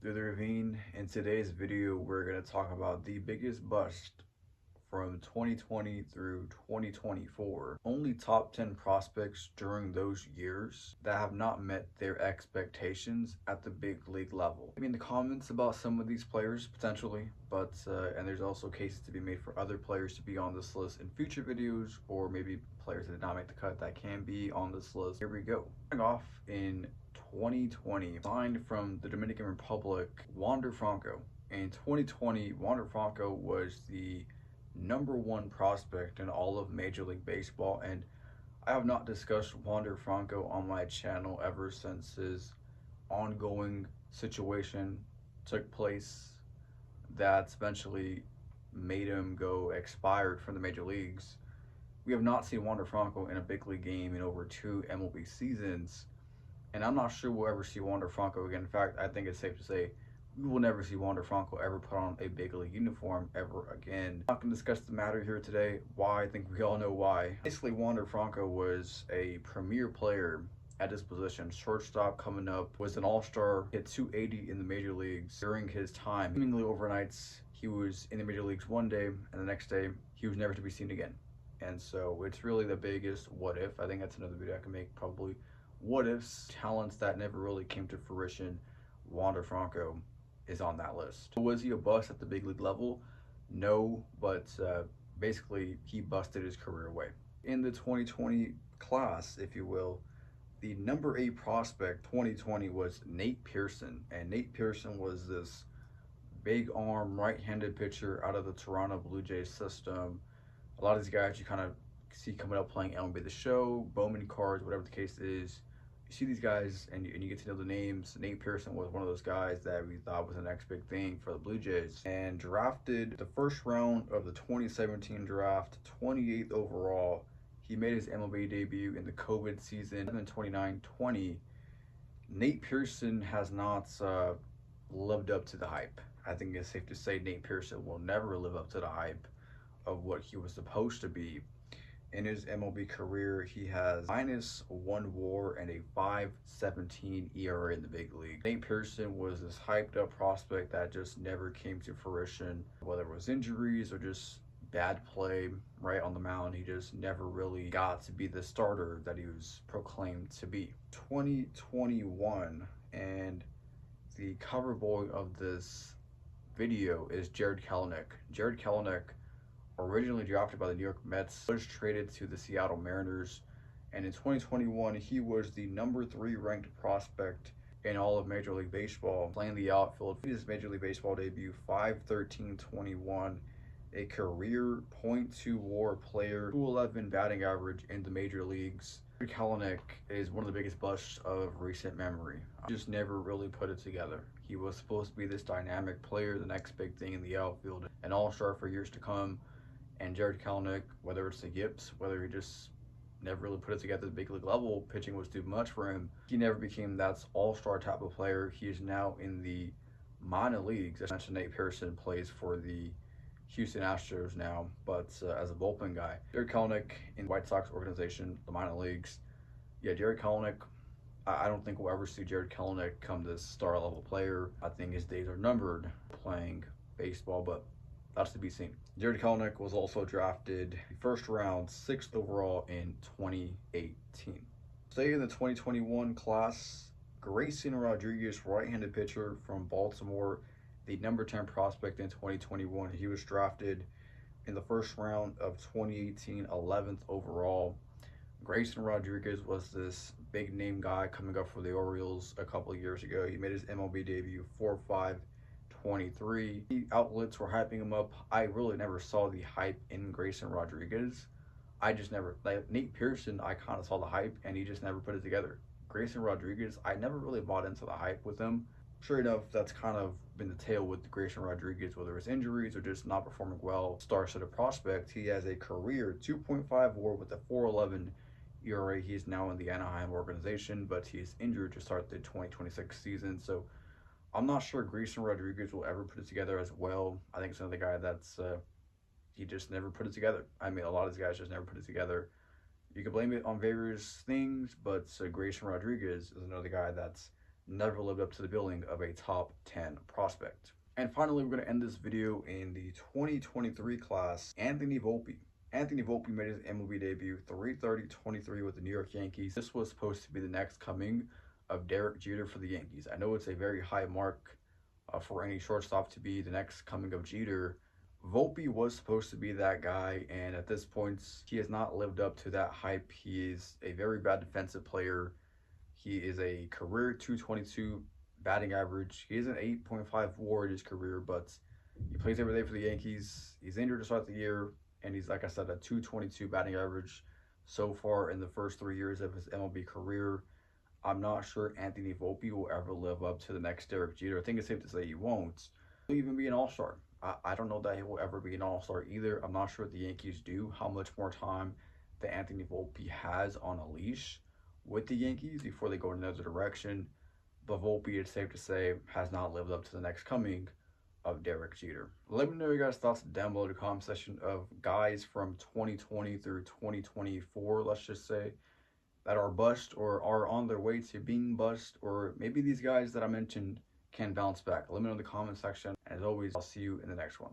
Through the ravine. In today's video, we're going to talk about the biggest bust from 2020 through 2024. Only top 10 prospects during those years that have not met their expectations at the big league level. I mean, the comments about some of these players potentially, but and there's also cases to be made for other players to be on this list in future videos, or maybe players that did not make the cut that can be on this list. Here we go. Starting off in 2020, signed from the Dominican Republic, Wander Franco. In 2020, Wander Franco was the #1 prospect in all of Major League Baseball, and I have not discussed Wander Franco on my channel ever since his ongoing situation took place that eventually made him go expired from the major leagues. We have not seen Wander Franco in a big league game in over 2 MLB seasons, and I'm not sure we'll ever see Wander Franco again. In fact, I think it's safe to say we will never see Wander Franco ever put on a big league uniform ever again. I'm not going to discuss the matter here today. Why? I think we all know why. Basically, Wander Franco was a premier player at his position. Shortstop coming up, was an all-star, hit 280 in the major leagues during his time. Seemingly overnights, he was in the major leagues one day, and the next day, he was never to be seen again. And so it's really the biggest what if. I think that's another video I can make, probably. What ifs, talents that never really came to fruition. Wander Franco is on that list. Was he a bust at the big league level? No, but basically he busted his career away. In the 2020 class, if you will, the #8 prospect 2020 was Nate Pearson, and Nate Pearson was this big arm right-handed pitcher out of the Toronto Blue Jays system. A lot of these guys you kind of see coming up playing MLB The Show, Bowman cards, whatever the case is. You see these guys and you get to know the names. Nate Pearson was one of those guys that we thought was the next big thing for the Blue Jays, and drafted the first round of the 2017 draft, 28th overall. He made his MLB debut in the COVID season in 29-20. Nate Pearson has not lived up to the hype. I think it's safe to say Nate Pearson will never live up to the hype of what he was supposed to be. In his MLB career, he has -1 WAR and a 5.17 ERA in the big league. Nate Pearson was this hyped up prospect that just never came to fruition, whether it was injuries or just bad play right on the mound. He just never really got to be the starter that he was proclaimed to be. 2021, and the cover boy of this video is Jarred Kelenic. Jarred Kelenic, originally drafted by the New York Mets, was traded to the Seattle Mariners, and in 2021 he was the #3 ranked prospect in all of Major League Baseball, playing the outfield. His Major League Baseball debut, 5.13/21, a career .2 WAR player, 211 batting average in the major leagues. Kelenic is one of the biggest busts of recent memory. Just never really put it together. He was supposed to be this dynamic player, the next big thing in the outfield, an all-star for years to come. And Jarred Kelenic, whether it's the yips, whether he just never really put it together at the big league level, pitching was too much for him. He never became that all-star type of player. He is now in the minor leagues. As I mentioned, Nate Pearson plays for the Houston Astros now, but as a bullpen guy. Jarred Kelenic in the White Sox organization, the minor leagues. Yeah, Jarred Kelenic, I don't think we'll ever see Jarred Kelenic come this star level player. I think his days are numbered playing baseball, but that's to be seen. Jarred Kelenic was also drafted first round, 6th overall in 2018. Stay in the 2021 class, Grayson Rodriguez, right-handed pitcher from Baltimore, the #10 prospect in 2021. He was drafted in the first round of 2018, 11th overall. Grayson Rodriguez was this big name guy coming up for the Orioles a couple of years ago. He made his MLB debut 4.5/23. The outlets were hyping him up. I really never saw the hype in Grayson Rodriguez. I just never, like Nate Pearson, I kind of saw the hype and he just never put it together. Grayson Rodriguez, I never really bought into the hype with him. Sure enough, that's kind of been the tale with Grayson Rodriguez, whether it's injuries or just not performing well. Star-studded prospect. He has a career 2.5 WAR with a 4.11 ERA. He's now in the Anaheim organization, but he's injured to start the 2026 season. So I'm not sure Grayson Rodriguez will ever put it together as well. I think it's another guy that's he just never put it together. I mean, a lot of these guys just never put it together. You can blame it on various things, but Grayson Rodriguez is another guy that's never lived up to the billing of a top 10 prospect. And finally, we're going to end this video in the 2023 class, Anthony Volpe. Anthony Volpe made his MLB debut, 330-23 with the New York Yankees. This was supposed to be the next coming of Derek Jeter for the Yankees. I know it's a very high mark for any shortstop to be the next coming of Jeter. Volpe was supposed to be that guy, and at this point, he has not lived up to that hype. He is a very bad defensive player. He is a career 222 batting average. He is an 8.5 WAR in his career, but he plays every day for the Yankees. He's injured to start the year, and he's, like I said, a 222 batting average so far in the first 3 years of his MLB career. I'm not sure Anthony Volpe will ever live up to the next Derek Jeter. I think it's safe to say he won't. He'll even be an all-star. I don't know that he will ever be an all-star either. I'm not sure what the Yankees do, how much more time that Anthony Volpe has on a leash with the Yankees before they go in another direction. But Volpe, it's safe to say, has not lived up to the next coming of Derek Jeter. Let me know your guys' thoughts down below in the comment section of guys from 2020 through 2024, let's just say, that are bust or are on their way to being bust, or maybe these guys that I mentioned can bounce back. Let me know in the comment section. And as always, I'll see you in the next one.